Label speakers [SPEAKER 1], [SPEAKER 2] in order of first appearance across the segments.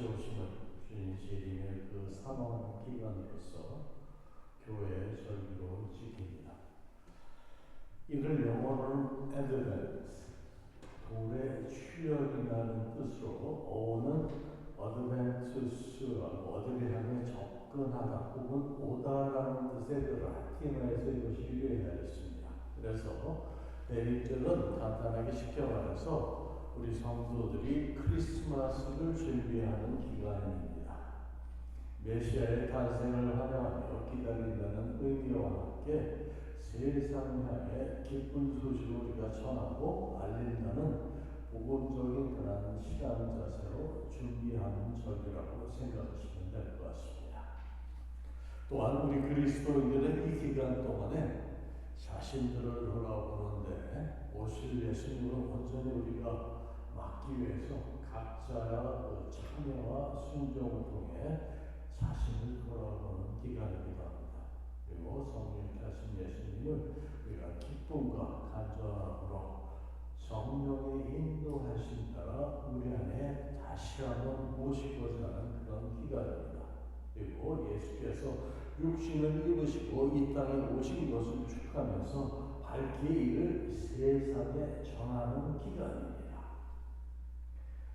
[SPEAKER 1] 오심을 주님 재림의 그 사망 기간으로서 교회의 절기로 지킵니다. 이걸 영어로는 advent, 돌의 추억이라는 뜻으로 어원은 어드벤투스하고 어디를 향해 접근하다 혹은 오다라는 뜻의 그 라틴어에서 이것이 유래하였습니다. 그래서 대립들은 간단하게 쉽게 말해서 우리 성도들이 크리스마스를 준비하는 기간입니다. 메시아의 탄생을 환영하며 기다린다는 의미와 함께 세상 향해 기쁜 소식을 우리가 전하고 알린다는 복음적인 그런 시간 자세로 준비하는 절기라고 생각하시면 될 것 같습니다. 또한 우리 그리스도인들은 이 기간 동안에 자신들을 돌아보는데 오실 예수님을 온전히 우리가 막기 위해서 각자의 참여와 순종을 통해 자신을 돌아보는 기간이기도 합니다. 그리고 성령께 하신 예수님을 우리가 기쁨과 간절함으로 성령의 인도하신 따라 우리 안에 다시 한번 모시고자 하는 그런 기간입니다. 그리고 예수께서 육신을 입으시고 이 땅에 오신 것을 축하하면서 밝게 이를 세상에 전하는 기간입니다.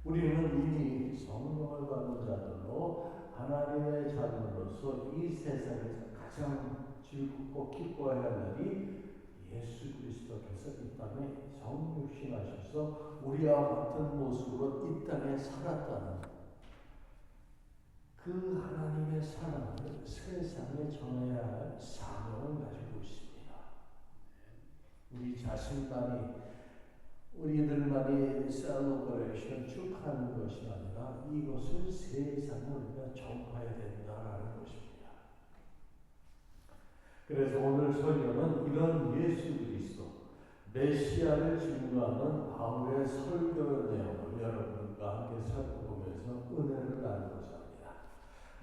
[SPEAKER 1] 우리는 이미 성령을 받은 자들로 하나님의 자녀로서 이 세상에서 가장 즐겁고 기뻐해야 할 날이 예수 그리스도께서 이 땅에 성육신하셔서 우리와 같은 모습으로 이 땅에 살았다는 그 하나님의 사랑을 세상에 전해야 할 사명을 가지고 있습니다. 우리 자신만이 우리들만이 셀러브레이션 축하하는 것이 아니라 이것을 세상에 우리가 전파해야 된다라는 것입니다. 그래서 오늘 설교는 이런 예수 그리스도 메시아를 증거하는 바울의 설교 내용을 여러분과 함께 살펴보면서 은혜를 나누고자 합니다.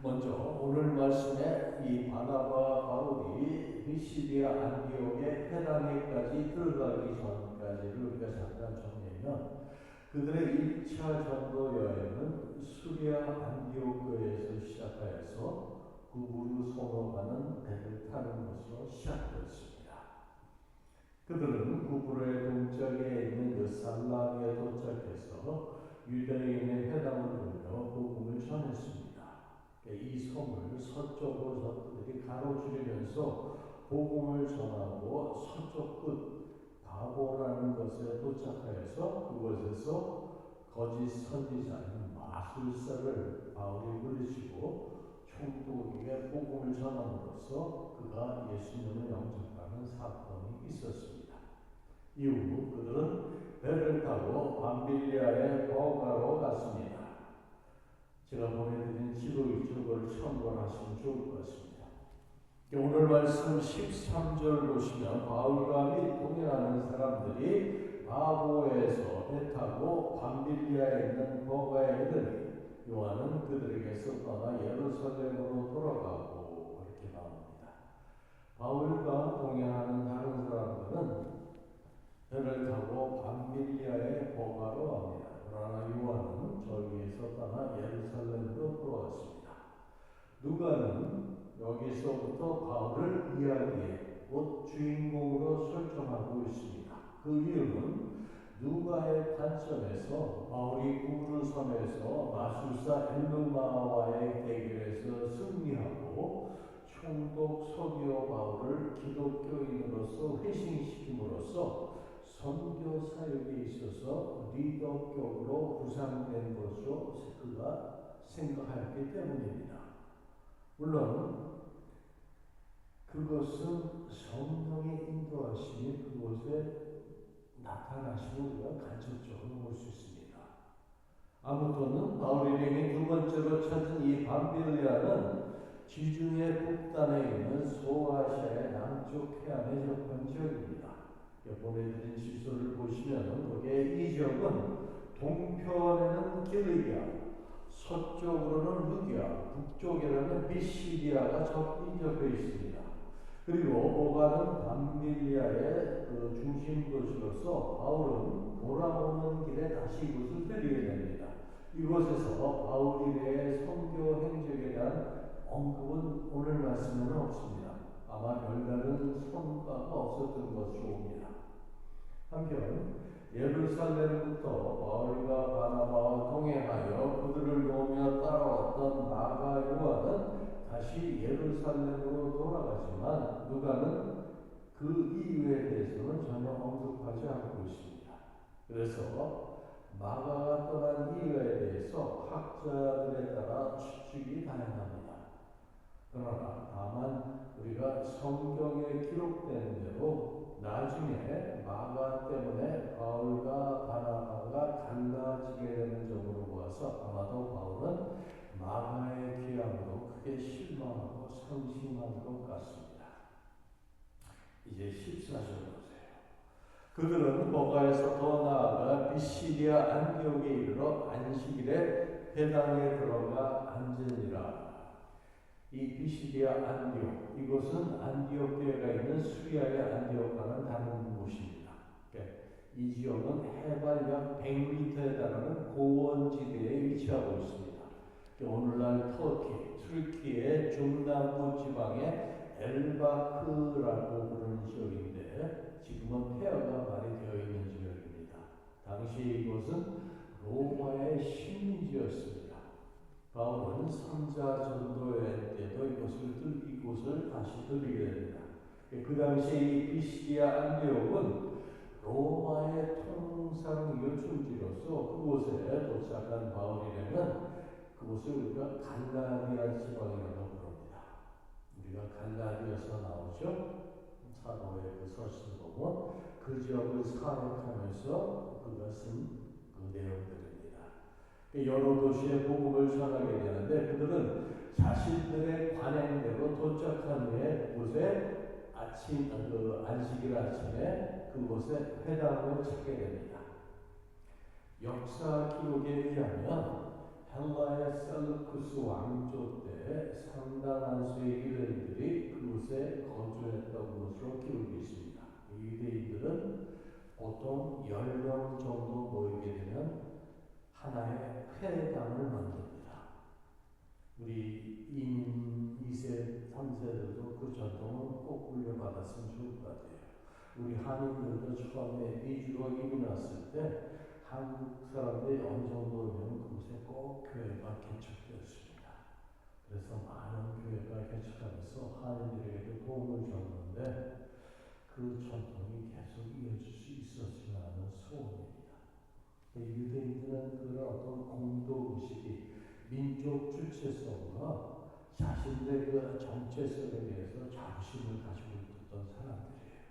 [SPEAKER 1] 먼저 오늘 말씀에 이 바나바와 바울이 미시디아 안디옥의 회당에까지 들어가기 전까지를 우리가 잠깐 정리하면 그들의 1차 전도 여행은 수리아 안디옥교에서 시작하여서 구부로 성어가는 배를 타는 것으로 시작되었습니다. 그들은 구부로의 동쪽에 있는 그 살라미에 도착해서 유대인의 회당을 돌며 복음을 전했습니다. 이 섬을 서쪽으로 적들이 가로지르면서 복음을 전하고 서쪽 끝 바보라는 것에 도착하여서 그곳에서 거짓 선지자인 마술사를 바울이 물리치고 총독에게 복음을 전함으로써 그가 예수님을 영접하는 사건이 있었습니다. 이후 그들은 배를 타고 밤빌리아의 버가로 갔습니다. 제가 보내드린 지도 이쪽을 참고하시면 좋을 것 같습니다. 오늘 말씀 13절 보시면 바울과 및 동행하는 사람들이 바보에서 배 타고 밤빌리아에 있는 버가에 이르니 요한은 그들에게서 떠나 예루살렘으로 돌아가고 이렇게 나옵니다. 바울과 동행하는 다른 사람들은 배를 타고 밤빌리아의 버가로 갑니다. 그러나 요한은 저기에서 떠나 예루살렘으로 돌아왔습니다. 누가는 여기서부터 바울을 이야기의 곧 주인공으로 설정하고 있습니다. 그 이유는 누가의 관점에서 바울이 구브르섬에서 마술사 엘루마와의 대결에서 승리하고 총독 서기오 바울을 기독교인으로서 회심시킴으로써 선교 사역에 있어서 리더격으로 구상된 것으로 그가 생각하였기 때문입니다. 물론 그것은 성령의 인도하심이 그곳에 나타나시고 우리가 간접적으로 볼 수 있습니다. 아무튼 바울이 두 번째로 찾은 이 밤빌리아는 지중해 북단에 있는 소아시아의 남쪽 해안에 접한 지역입니다. 보내드린 지도를 보시면 거기에 이 지역은 동편에는 길리기아, 서쪽으로는 루기아, 북쪽에는 비시디아가 인접해 있습니다. 그리고 오가는 밤빌리아의 그 중심 도시로서 바울은 돌아오는 길에 다시 이곳을 들리게 됩니다. 이곳에서 바울이 대해 선교 행적에 대한 언급은 오늘 말씀에는 없습니다. 아마 별다른 성과가 없었던 것으로 봅니다. 한편 예루살렘부터 바울과 바나바와 동행하여 그들을 도우며 따라왔던 마가 요한은 다시 예루살렘으로 돌아가지만 누가는 그 이유에 대해서는 전혀 언급하지 않고 있습니다. 그래서 마가가 떠난 이유에 대해서 학자들에 따라 추측이 다양합니다. 그러나 다만 우리가 성경에 기록된 대로 나중에 마가 때문에 바울과 바나바가 갈라지게 되는 점으로 보아서 아마도 바울은 마가의 귀함으로 크게 실망하고 상심한 것 같습니다. 이제 14절 보세요. 그들은 버가에서 더 나아가 비시디아 안디옥에 이르러 안식일에 회당에 들어가 앉으니라. 이 비시디아 안디옥, 이곳은 안디옥 교회가 있는 수리아의 안디옥과는 다른 곳입니다. 이 지역은 해발 약 100m에 달하는 고원지대에 위치하고 있습니다. 오늘날 터키의 중남부 지방의 엘바크라고 부르는 지역인데 지금은 폐허가 많이 되어 있는 지역입니다. 당시 이곳은 로마의 식민지였습니다. 바울은 3자 전도여행 때도 이곳을 다시 들리게 됩니다. 그 당시 이 비시디아 안디옥은 로마의 통상 요충지로서 그곳에 도착한 바울이라면 그곳을 우리가 갈라디아 지방이라고 부릅니다. 우리가 갈라디아서 나오죠. 사도의 그 서신 보면 그 지역을 사역하면서 그가 쓴 그 내용들입니다. 여러 도시에 복음을 전하게 되는데 그들은 자신들의 관행대로 도착한 후에 그곳에 안식일 아침에 그곳에 회당을 찾게 됩니다. 역사 기록에 의하면 헬라의 셀루쿠스 왕조 때 상당한 수의 유대인들이 그곳에 거주했던 것으로 기록이 있습니다. 유대인들은 보통 10명 정도 모이게 되면 하나의 회당을 만듭니다. 우리 이민 2세, 3세들도 그 전통은 꼭 물려받았으면 좋을 것 같아요. 우리 한인들도 처음에 미주로 이민 왔을 때 한국 사람들이 어느 정도면 그곳에 꼭 교회가 개척되었습니다. 그래서 많은 교회가 개척하면서 한인들에게도 도움을 줬는데 그 전통이 계속 이어질 수 있었으면 하는 소원입니다. 유대인들은 그런 어떤 공동의식이 민족 주체성과 자신들의 그 정체성에 대해서 자부심을 가지고 있었던 사람들이에요.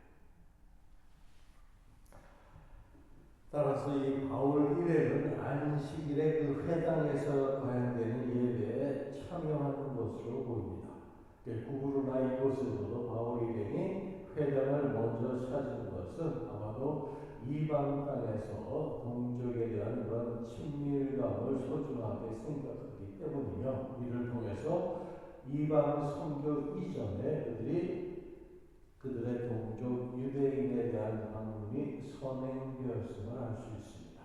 [SPEAKER 1] 따라서 이 바울 일행은 안식일에 그 회당에서 거행되는 예배에 참여하는 것으로 보입니다. 구부로나 이곳에서도 바울 일행이 회당을 먼저 찾은 것은 아마도 이방 땅에서 동족에 대한 그런 친밀감을 소중하게 생각하기 때문이며 이를 통해서 이방 선교 이전에 그들의 동족 유대인에 대한 방문이 선행되었음을 알 수 있습니다.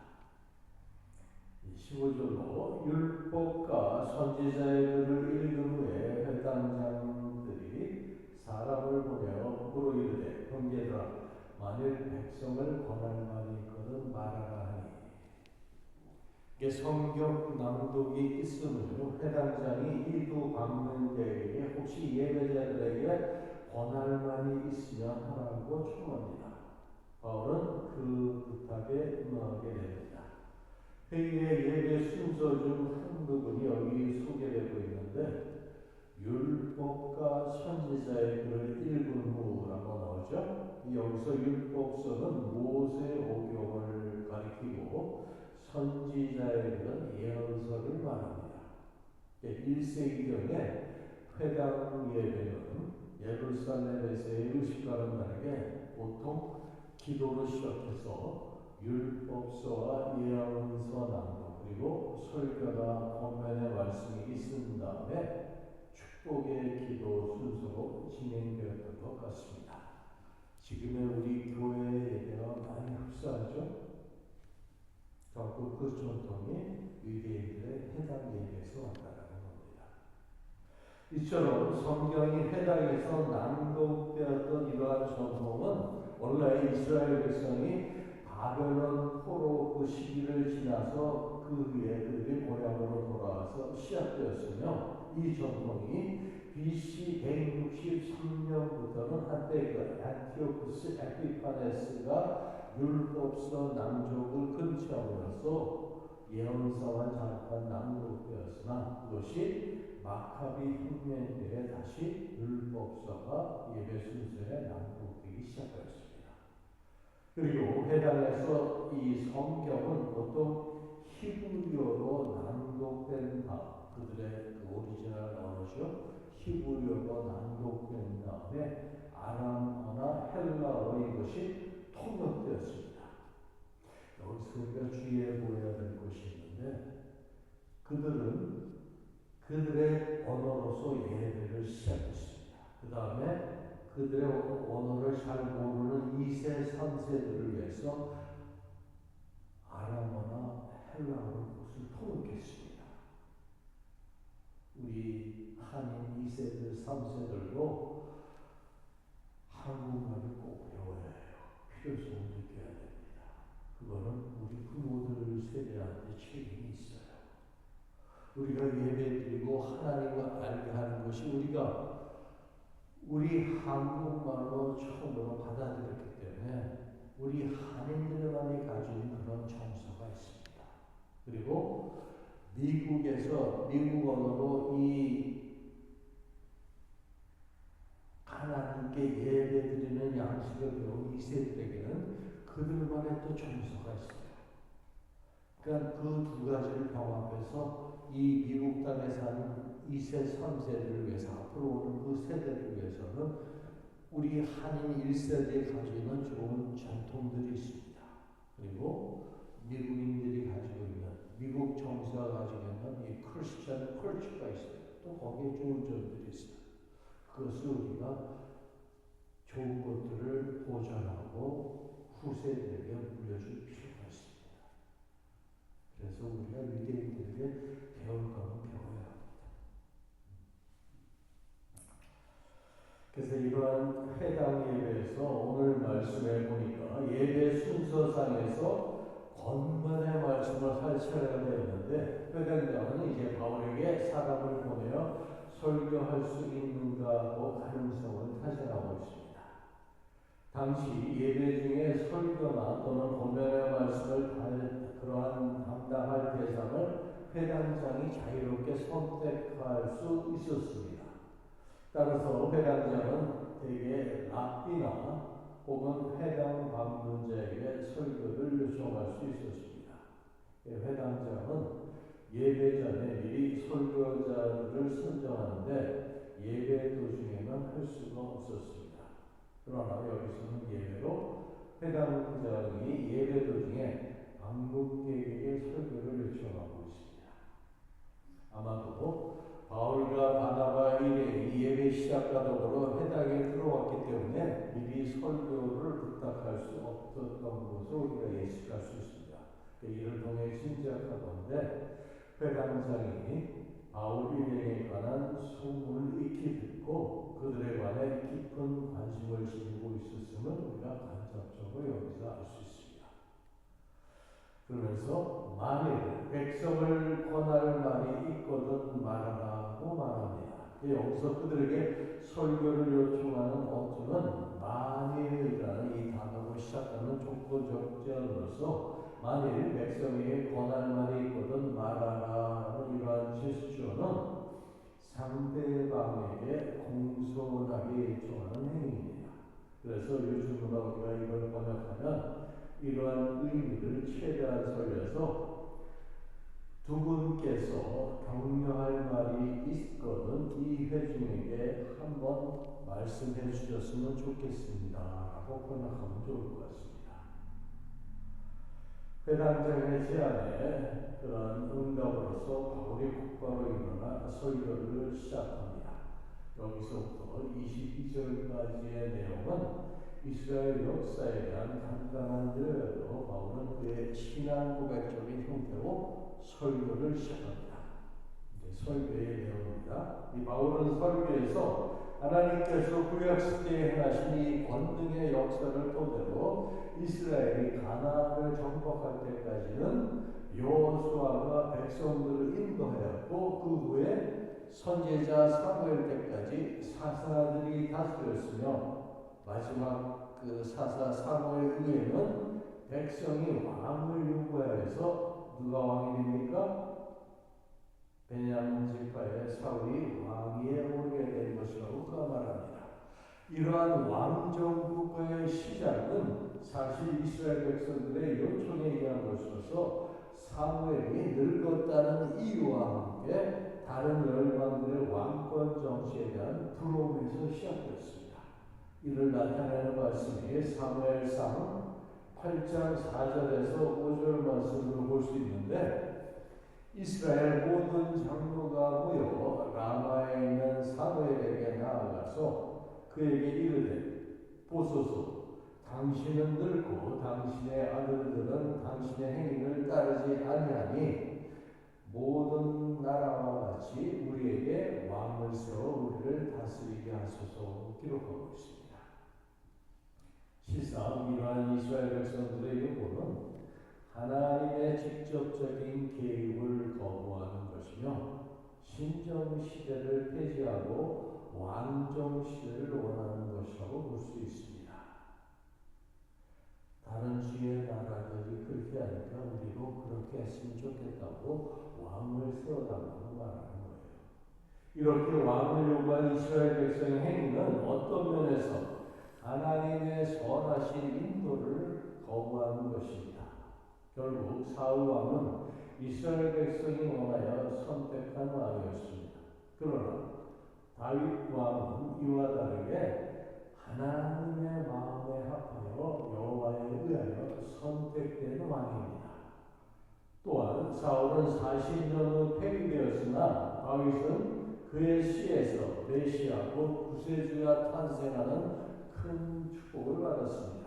[SPEAKER 1] 15절로 율법과 선지자의 글을 읽은 후에 회당장들이 사람을 보내어 물어 이르되 형제들아 만일 백성을 권할 말이 있거든 말하라 하니 성경 낭독이 있으므로 회당장이 이 두 방문자에게 혹시 예배자들에게 권할 말이 있으면 하라고 청합니다. 바울은 그 부탁에 응하게 됩니다. 회의의 예배 순서 중 한 부분이 여기 소개되고 있는데 율법과 선지자의 글을 읽은 후라고 나오죠. 여기서 율법서는 모세오경을 가리키고 선지자의 글은 예언서를 말합니다. 1세기경에 회당 예배는 예루살렘에서의 의식과는 다르게 보통 기도로 시작해서 율법서와 예언서 낭독 그리고 설교나 권면의 말씀이 있은 다음에 축복의 기도 순서로 진행되었던 것 같습니다. 지금의 우리 교회의 예배와 많이 흡사하죠? 결국 그 전통이 유대인들의 회당 예배에서 왔다는 겁니다. 이처럼 성경이 회당에서 낭독되었던 이러한 전통은 원래 이스라엘 백성이 바벨론 포로 그 시기를 지나서 그 후에 그들이 고향으로 돌아와서 시작되었으며, 이 전통이 BC 163년부터는 한때 그 안티오쿠스 에피파네스가 율법서 낭독을 금지함으로써 예언서와 잠깐 낭독되었으나, 그것이 마카비 혁명 때에 다시 율법서가 예배 순서에 낭독되기 시작하였습니다. 그리고 회당에서 이 성경은 보통 히브리어로 낭독된 다음, 그들의 그 오리지널 언어죠. 히브리어로 낭독된 다음에 아람어나 헬라어로 이것이 통역되었습니다. 여기서 우리가 주의해 보아야 될 것이 있는데, 그들은 그들의 언어로서 예배를 시작했습니다. 그 다음에 그들의 언어를 잘 모르는 2세, 3세들을 위해서 아람어나 헬라어로 그것을 통역했습니다. 우리 한인 2세들, 3세들도 한국말을 꼭 배워야 해요. 필요성을 느껴야 됩니다. 그거는 우리 부모들 세대한테 책임이 있어요. 우리가 예배드리고 하나님을 알게 하는 것이 우리 한국말로 처음으로 받아들였기 때문에 우리 한인들만이 가진 그런 정서가 있습니다. 그리고 미국에서 미국 언어로 이 하나님께 예배드리는 양식을 배운 2세들에게는 그들만의 또 정서가 있어요. 그러니까 그 두 가지를 병합해서 이 미국 땅에 사는 2세, 3세들을 위해서, 앞으로 오는 그 세대를 위해서는 우리 한인 1세대에 가지고 있는 좋은 전통들이 있습니다. 그리고 미국인들이 가지고 있는, 미국 정서가 가지고 있는 이 크리스천 컬처가 있어요. 또 거기에 좋은 점들이 있어요. 그것을 우리가 좋은 것들을 보존하고 후세들에게 물려줄 필요가 있습니다. 그래서 우리가 유대인들에게 배울 거는 배워야 합니다. 그래서 이러한 회당 예배에서 오늘 말씀에 보니까 예배 순서상에서 권면의 말씀을 할 차례가 되었는데, 회당장은 이제 바울에게 사람을 보내어 설교할 수 있는가 하고 가능성을 타진하고 있습니다. 당시 예배 중에 설교나 또는 권면의 말씀을 그러한 담당할 대상을 회당장이 자유롭게 선택할 수 있었습니다. 따라서 회당장은 대개 랍비나 혹은 회당 방문자에게 설교를 요청할 수 있었습니다. 회당장은 예배 전에 미리 설교자를 선정하는데 예배 도중에는 할 수가 없었습니다. 그러나 여기서는 예외로 회당장이 예배 도중에 방문객에게 설교를 요청하고 있습니다. 아마도 바울과 바나바 일행이 예배 시작과 더불어 회당에 들어왔기 때문에 미리 설교를 부탁할 수 없었던 것을 우리가 예측할 수 있습니다. 이를 통해 짐작하건대 회당장이 바울 일행에 관한 소문을 익히 듣고 그들에 관해 깊은 관심을 지니고 있었음을 우리가 간접적으로 여기서 알 수 있습니다. 그러면서 만일 백성을 권할 말이 있거든 말하라고 말합니다. 여기서 그들에게 설교를 요청하는 어투는 만일이라는 이 단어로 시작하는 족보적절로서 만일 백성에게 권할 말이 있거든 말하라는 이러한 제스처는 상대방에게 공손하게 요청하는 행위입니다. 그래서 요즘으로 우리가 이걸 번역하면 이러한 의미를 최대한 살려서 두 분께서 격려할 말이 있거든 이 회중에게 한번 말씀해 주셨으면 좋겠습니다 라고 번역하면 좋을 것 같습니다. 회당장의 제안에 그런 응답으로서 바울이 곧바로 일어나 설교를 시작합니다. 여기서부터 22절까지의 내용은 이스라엘 역사에 대한 간단한 들여도 바울은 그의 신앙 고백적인 형태로 설교를 시작합니다. 설교의 내용입니다. 이 바울은 설교에서 하나님께서 구약시대에 행하신 이 권능의 역사를 토대로 이스라엘이 가나안을 정복할 때까지는 여호수아가 백성들을 인도하였고, 그 후에 선지자 사무엘 때까지 사사들이 다스렸으며, 마지막 그 사사 사무엘 후에는 백성이 왕을 요구하여서 누가 왕이 됩니까? 베냐민 지파의 사울이 왕위에 오르게 된 것이라고 그가 말합니다. 이러한 왕정국가의 시작은 사실 이스라엘 백성들의 요청에 의한 것이어서 사무엘이 늙었다는 이유와 함께 다른 열방들의 왕권 정치에 대한 부러움에서 시작됐습니다. 이를 나타내는 말씀이 사무엘상 8장 4절에서 5절 말씀으로 볼 수 있는데, 이스라엘 모든 장로가 모여 라마에 있는 사무엘에게 나아가서 그에게 이르되, 보소서, 당신은 늙고 당신의 아들들은 당신의 행위를 따르지 아니하니 모든 나라와 같이 우리에게 왕을 세워 우리를 다스리게 하소서 기록하고 있습니다. 실상 이러한 이스라엘 백성들의 요구는 하나님의 직접적인 개입을 거부하는 것이며, 신정시대를 폐지하고 왕정시대를 원하는 것이라고 볼 수 있습니다. 다른 주의 나라들이 그렇게 하니까 우리도 그렇게 했으면 좋겠다고 왕을 세워달라고 말하는 거예요. 이렇게 왕을 요구한 이스라엘 백성의 행위는 어떤 면에서 하나님의 선하신 인도를 거부하는 것입니다. 결국 사울 왕은 이스라엘 백성이 원하여 선택한 왕이었습니다. 그러나 다윗 왕은 이와 다르게 하나님의 마음에 합하여 여호와에 의하여 선택된 왕입니다. 또한 사울은 40년 후 폐위되었으나 다윗은 그의 시에서 메시아 곧 구세주가 탄생하는 큰 축복을 받았습니다.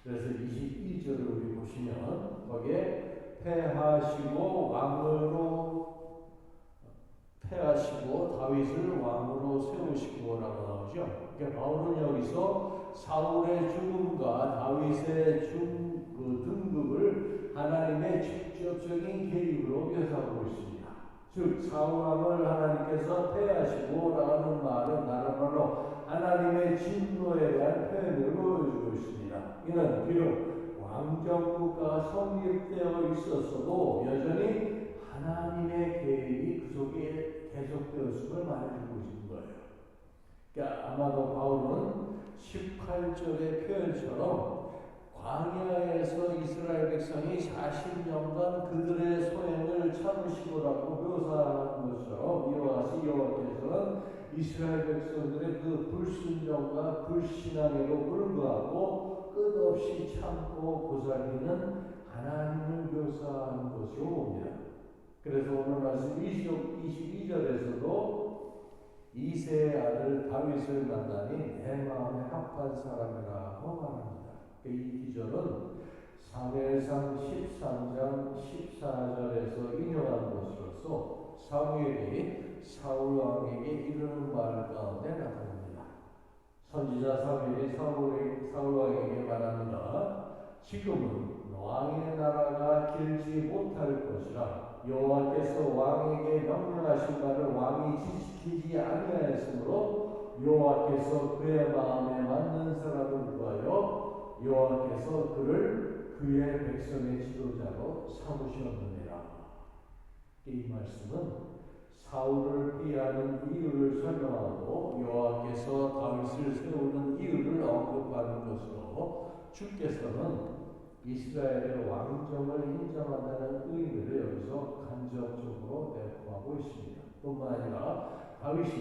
[SPEAKER 1] 그래서 22절을 우리 보시면 거기에 패하시고 다윗을 왕으로 세우시고라고 나오죠. 그러니까 바울은 여기서 사울의 죽음과 다윗의 등극을 하나님의 직접적인 개입으로 묘사하고 있습니다. 즉 사울 왕을 하나님께서 패하시고라는 말은 다른 말로 하나님의 진노에 대한 표현을 보여주고 있습니다. 이는 비록 왕정국가가 성립되어 있었어도 여전히 하나님의 계획이 그 속에 계속되었음을 말해주고 있는 거예요. 그러니까 아마도 바울은 18절의 표현처럼 광야에서 이스라엘 백성이 40년간 그들의 소행을 참으시고라고 묘사하는 것처럼 이와 같이 여호와께서는 이스라엘 백성들의 그 불순종과 불신앙에도 불구하고 끝없이 참고 보살피는 하나님을 묘사하는 것으로 봅니다. 그래서 오늘 말씀 22절에서도 이새의 아들 다윗을 만나니 내 마음에 합한 사람이라고 말합니다. 이 기절은 사무엘상 13장 14절에서 인용한 것으로서 사무엘이 사울 왕에게 이르는 말 가운데 나타납니다. 선지자 사무엘이 사울 왕에게 말합니다. 지금은 왕의 나라가 길지 못할 것이라 여호와께서 왕에게 명령하신 바를 왕이 지키지 아니하였으므로 여호와께서 그의 마음에 맞는 사람을 구하여 여호와께서 그를 그의 백성의 지도자로 삼으셨느니라. 이 말씀은 사울을 피하는 이유를 설명하고 여호와께서 다윗을 세우는 이유를 언급하는 것으로 주께서는 이스라엘의 왕정을 인정한다는 의미를 여기서 간접적으로 내포하고 있습니다. 뿐만 아니라 다윗이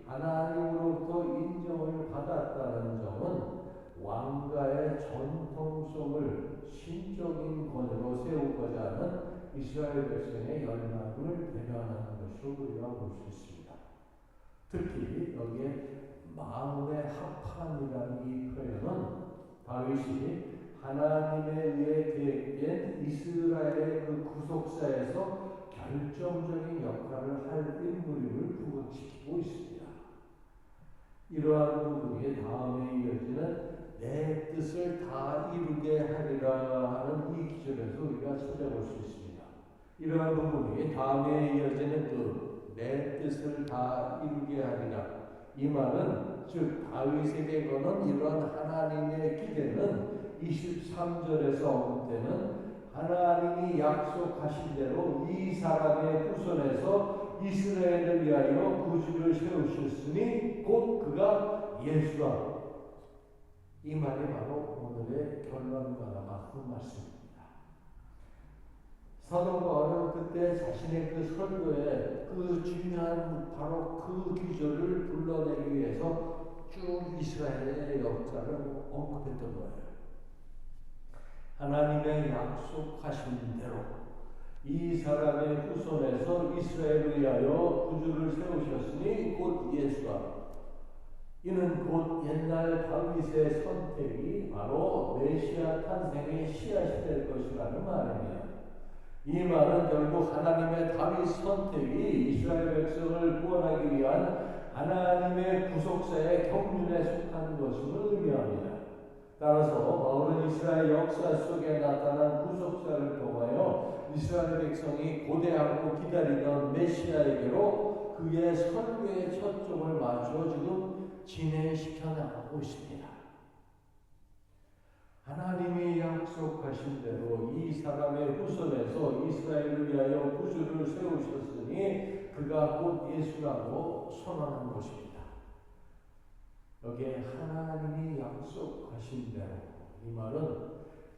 [SPEAKER 1] 하나님으로부터 인정을 받았다는 점은 왕가의 전통성을 신적인 권위로 세우고자 하는 이스라엘 백성의 열망을 대변하는 것으로 우리가 볼 수 있습니다. 특히 여기에 마음의 합한이라는 이 표현은 다윗이 하나님에 의해 계획된 이스라엘의 그 구속사에서 결정적인 역할을 할 인물임을 부각시키고 있습니다. 이러한 부분이 다음에 이어지는 내 뜻을 다 이루게 하리라 하는 이 기절에서 우리가 찾아볼 수 있습니다. 이러한 부분이 다음에 이어지는 그 내 뜻을 다 이루게 하리라, 이 말은 즉 다윗에게 거는 이러한 하나님의 기대는 23절에서 언급되는 하나님이 약속하신 대로 이 사람의 후손에서 이스라엘을 위하여 구주를 세우셨으니 곧 그가 예수라. 이 말이 바로 오늘의 결론과 맞는 말씀입니다. 사도 바울은 그때 자신의 그 설교에 그 중요한 바로 그 기절을 불러내기 위해서 쭉 이스라엘의 역사를 언급했던 거예요. 하나님의 약속하신 대로 이 사람의 후손에서 이스라엘을 위하여 구주를 세우셨으니 곧 예수라. 이는 곧 옛날 다윗의 선택이 바로 메시아 탄생의 씨앗이 될 것이라는 말입니다. 이 말은 결국 하나님의 다윗 선택이 이스라엘 백성을 구원하기 위한 하나님의 구속사의 경륜에 속한 것임을 의미합니다. 따라서 바울은 이스라엘 역사 속에 나타난 구속사를 통하여 이스라엘 백성이 고대하고 기다리던 메시아에게로 그의 설교의 초점을 맞추어 지금 진행시켜 나가고 있습니다. 하나님이 약속하신 대로 이 사람의 후손에서 이스라엘을 위하여 구주를 세우셨으니 그가 곧 예수라고 선언한 것입니다. 여기에 하나님이 약속하신 대로, 이 말은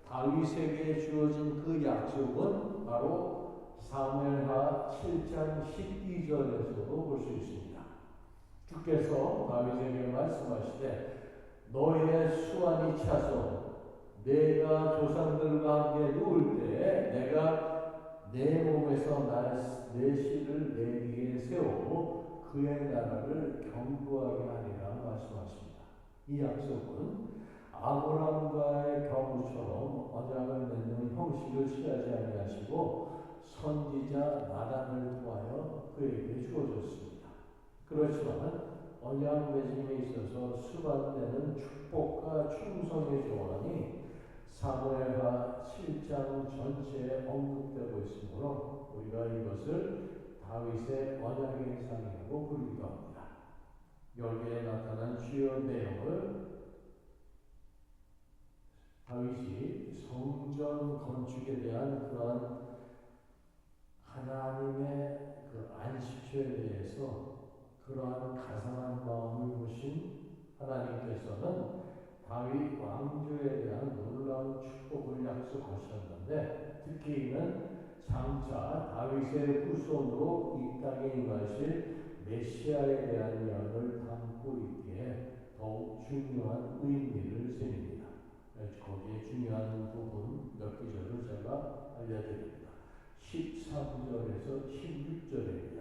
[SPEAKER 1] 다윗에게 주어진 그 약속은 바로 사무엘하 7장 12절에서도 볼 수 있습니다. 주께서 다윗에게 말씀하시되 너의 수완이 차서 내가 조상들과 함께 누울 때에 내가 내 몸에서 내 씨를 내 뒤에 세우고 그의 나라를 견고하게 하리라 말씀하십니다. 이 약속은 아브라함과의 경우처럼 언약을 맺는 형식을 취하지 아니하시고 선지자 나단을 통하여 그에게 주어졌습니다. 그렇지만 언약 맺음에 있어서 수반되는 축복과 충성의 조언이 사무엘하 7장 전체에 언급되고 있으므로 우리가 이것을 다윗의 언약의 상이라고 부르기도 합니다. 여기에 나타난 주요 내용을 다윗이 성전 건축에 대한 그러한 하나님의 그 안식처에 대해서 그러한 가상한 마음을 보신 하나님께서는 다윗 왕조에 대한 놀라운 축복을 약속하셨는데, 특히 이는 장차 다윗의 후손으로 이 땅에 임하실 메시아에 대한 예언을 담고 있기에 더욱 중요한 의미를 지닙니다. 거기에 중요한 부분 몇 구절을 제가 알려드립니다. 13절에서 16절입니다.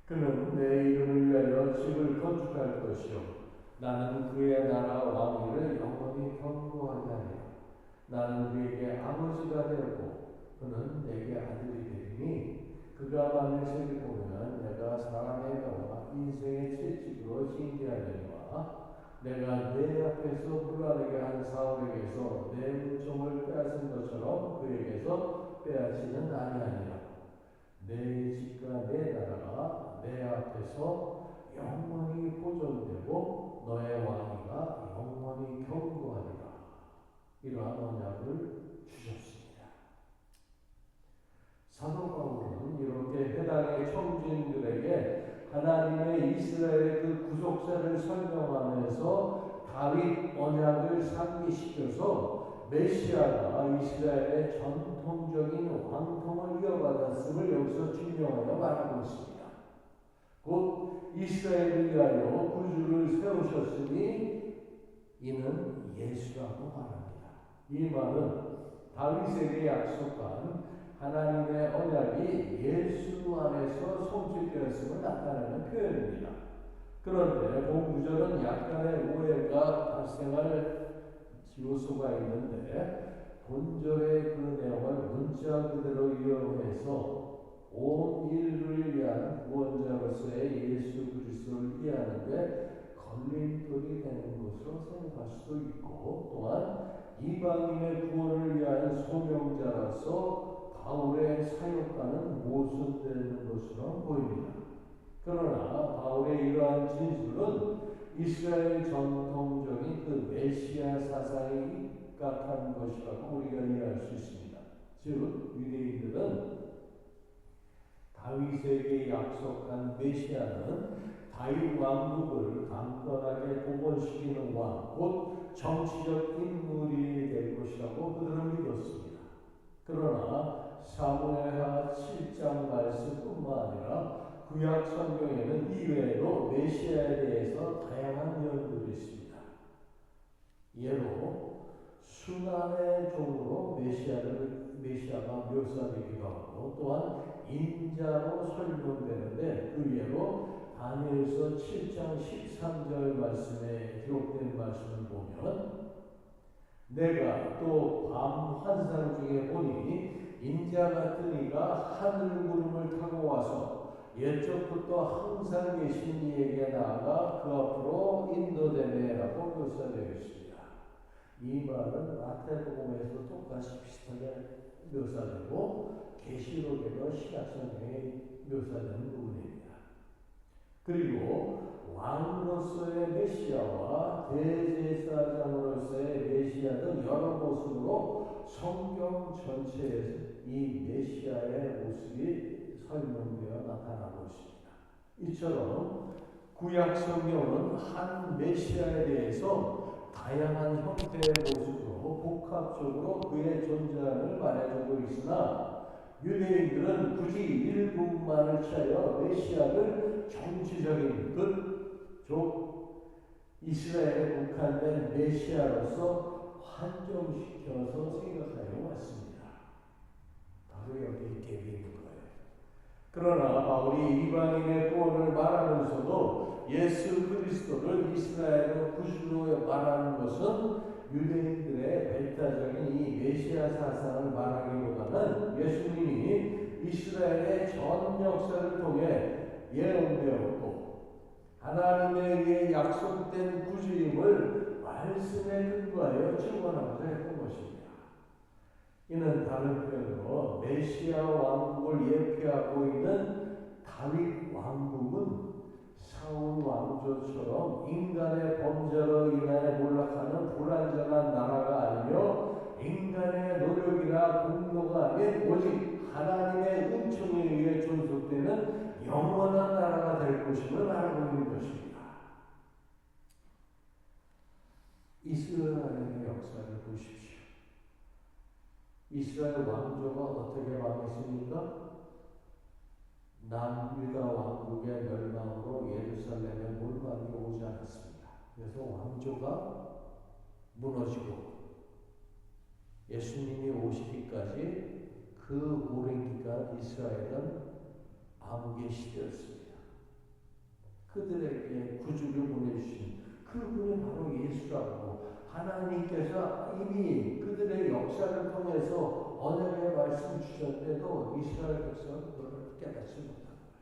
[SPEAKER 1] 그는 내 이름을 위하여 집을 건축할 것이요 나는 그의 나라 왕위를 영원히 견고하게 하리라. 나는 그에게 아버지가 되고 그는 내게 아들이 되리니 그가 만일 생을 보면 내가 사람의 가와 인생의 채찍으로 징계하려니와 내가 내 앞에서 불안하게 한 사울에게서 내 은총을 빼앗은 것처럼 그에게서 빼앗지는 아니하니라. 내 집과 내 나라가 내 앞에서 영원히 보존되고 너의 왕위가 영원히 견고하리라. 이러한 언약을 주셨습니다. 사도 바울은 이렇게 해당의 청중들에게 하나님의 이스라엘의 그 구속사를 설명하면서 다윗 언약을 상기시켜서 메시아가 이스라엘의 전통적인 왕통을 이어받았음을 여기서 증명하여 말하고 있습니다. 곧 이스라엘을 위하여 구주를 세우셨으니 이는 예수라고 말합니다. 이 말은 다윗에게 약속한 하나님의 언약이 예수 안에서 성취되었음을 나타내는 표현입니다. 그런데 본구절은 약간의 오해가 발생할 요소가 있는데 본절의 그 내용을 문자 그대로 이용해서 온 인류를 위한 구원자로서의 예수 그리스도를 이해하는데 걸림돌이 되는 것으로 생각할 수도 있고, 또한 이방인의 구원을 위한 소명자로서 바울의 사역과는 모순되는 것으로 보입니다. 그러나 바울의 이러한 진술은 이스라엘 전통적인 그 메시아 사상이 입각한 것이라고 우리가 이해할 수 있습니다. 즉 유대인들은 다윗에게 약속한 메시아는 다윗 왕국을 강건하게 복원시키는 왕, 곧 정치적 인물이 될 것이라고 그들은 믿었습니다. 그러나 사무엘하 7장 말씀뿐만 아니라 구약 성경에는 이외에도 메시아에 대해서 다양한 연구들이 있습니다. 예로 순환의 종으로 메시아가 묘사되기도 하고, 또한 인자로 설명되는데 그 예로 다니엘서 7장 13절 말씀에 기록된 말씀을 보면, 내가 또 밤 환상 중에 보니 인자 같은 이가 하늘 구름을 타고 와서 옛적부터 항상 계신 이에게 나아가 그 앞으로 인도되네라고 묘사되어 있습니다. 이 말은 마태복음에서 똑같이 비슷하게 묘사되고 계시록에도 신약성경에 묘사되는 부분입니다. 그리고 왕으로서의 메시아와 대제사장으로서의 메시아 등 여러 모습으로 성경 전체에서 이 메시아의 모습이 설명되어 나타나고 있습니다. 이처럼 구약 성경은 한 메시아에 대해서 다양한 형태의 모습으로 복합적으로 그의 존재함을 말해주고 있으나, 유대인들은 굳이 일부분만을 취하여 메시아를 정치적인 이스라엘에 국한된 메시아로서 한정시켜서 생각하여 왔습니다. 바로 여기 갭이 있는 거예요. 그러나 바울이 이방인의 구원을 말하면서도 예수 그리스도를 이스라엘의 구주로 말하는 것은 유대인들의 배타적인 이 메시아 사상을 말하기보다는 예수님이 이스라엘의 전 역사를 통해 예언되었고 하나님에 의해 약속된 구주임을 말씀에 근거하여 증언하고자 했던 것입니다. 이는 다른 표현으로 메시아 왕국을 예표하고 있는 다윗 왕국은 사울 왕조처럼 인간의 범죄로 인하여 몰락하는 불완전한 나라가 아니며 인간의 노력이나 공로가 아닌 오직 하나님의 은총에 의해 존속되는 영원한 나라가 될 것임을 말하고 있는 것입니다. 이스라엘의 역사를 보십시오. 이스라엘 왕조가 어떻게 망했습니까? 남유다 왕국의 멸망으로 예루살렘에 몰락이 오지 않았습니다. 그래서 왕조가 무너지고 예수님이 오시기까지 그 오랜 기간 이스라엘은 암흑의 시대였습니다. 그들에게 구주를 보내주신 그분이 바로 예수라고 하나님께서 이미 그들의 역사를 통해서 언약의 말씀 주셨는데도 이스라엘 백성은 그걸 깨닫지 못한 거예요.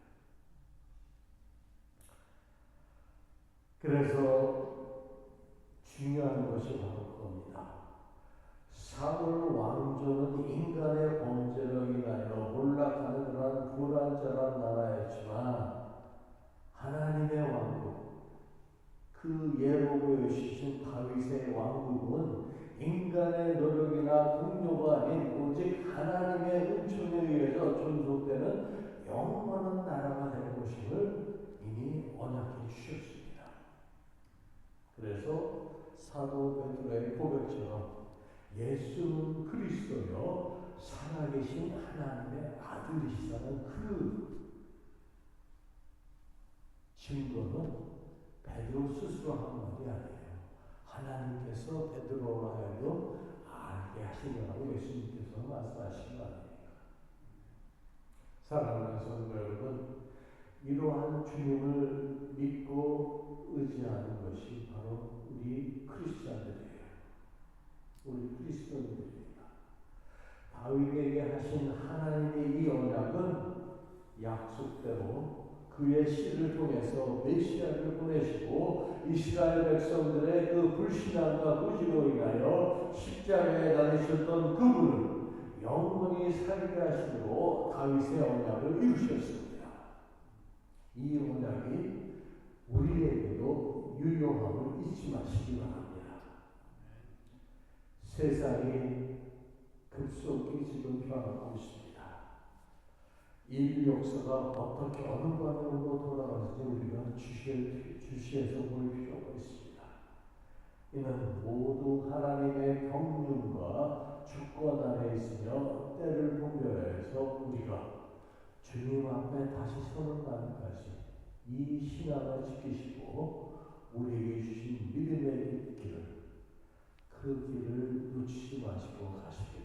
[SPEAKER 1] 그래서 중요한 것이 바로 그겁니다. 사울 왕조는 인간의 범죄로 인하여 몰락하는 그러한 불완전한 나라였지만 하나님의 왕국, 그 예로 보여주신 다윗의 왕국은 인간의 노력이나 공로가 아닌 오직 하나님의 은총에 의해서 존속되는 영원한 나라가 될 것임을 이미 언약해 주셨습니다. 그래서 사도 베드로의 고백처럼 예수는 그리스도요 살아계신 하나님의 아들이시다는 그 증거는 베드로 스스로 한 말이 아니에요. 하나님께서 베드로로 하여금 알게 하시려고 예수님께서 말씀하신 거 아닙니까? 사랑하는 성도 여러분, 이러한 주님을 믿고 의지하는 것이 바로 우리 크리스천들이에요. 우리 그리스도인들입니다. 다윗에게 하신 하나님의 이 언약은 약속대로 그의 씨를 통해서 메시아를 보내시고 이스라엘 백성들의 그 불신앙과 무지로 인하여 십자가에 달리셨던 그분을 영원히 살게 하심으로 다윗의 언약을 이루셨습니다. 이 언약이 우리에게도 유용함을 잊지 마시기 바랍니다. 세상이 급속히 지금 변하고 있습니다. 인류 역사가 어떻게 어느 방향으로 돌아가는지 우리가 주시해서 볼 필요가 있습니다. 이는 모두 하나님의 경륜과 주권 아래 있으며 때를 분별해서 우리가 주님 앞에 다시 서는 날까지 이 신앙을 지키시고 우리에게 주신 믿음의 길을 그 길을 놓치지 마시고 가시길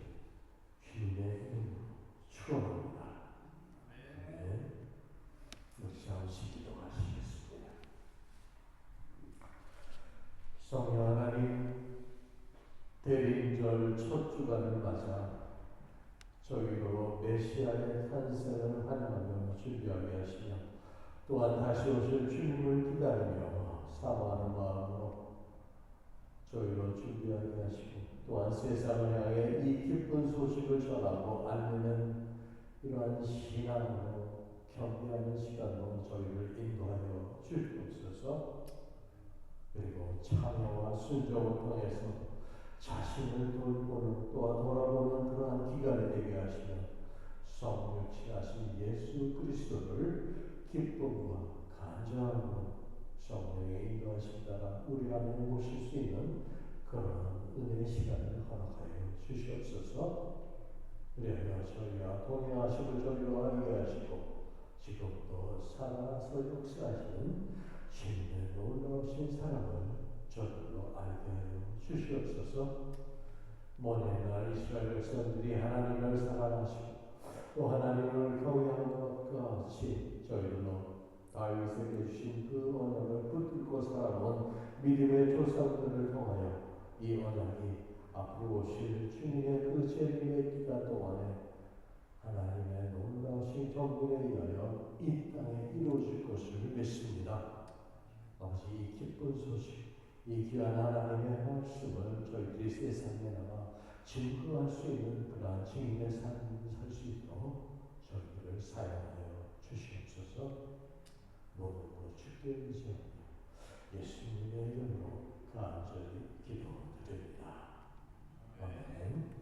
[SPEAKER 1] 주님의 이름으로 축원합니다. 네. 역시 기도하시겠습니다. 성령 하나님, 대림절 첫 주간을 맞아 저희로 메시아의 탄생을 환영하며 준비하게 하시며 또한 다시 오실 주님을 기다리며 사모하는 마음으로 저희로 준비하게 하시고 또한 세상을 향해 이 기쁜 소식을 전하고 알리는 이러한 신앙으로 경배하는 시간으로 저희를 인도하여 주시옵소서. 그리고 참여와 순종을 통해서 자신을 돌보는 또한 돌아보는 그러한 기간이 되게 하시며 성령 취하신 예수 그리스도를 기쁨과 간절함으로 성령의 인도하심 따라 우리 안에 모실 수 있는 그런 은혜의 시간을 허락하여 주시옵소서. 그리하여 저희와 동행하시고 저희로 알게 하시고 지금도 살아서 역사하시는 주님의 놀라우신 사랑을 저들로 알게 하여 주시옵소서. 모내날 이스라엘 백성들이 하나님을 사랑하시고 또 하나님을 경외하는 것과 같이 저희도 다윗에게 주신 그 언약을 붙들고 살아온 믿음의 조상들을 통하여 이 언약이 앞으로 오실 주님의 그 재림의 기간 동안에 하나님의 놀라우신 정부에 의하여 이 땅에 이루어질 것을 믿습니다. 아버지, 이 기쁜 소식, 이 귀한 하나님의 말씀을 저희들이 세상에 나가 증거할 수 있는 그러한 증인의 삶을 살 수 있도록 저희들을 사용하여 주시옵소서. 모든 것 주께 의지하며 예수님의 이름으로 간절히 기도드립니다. 아멘.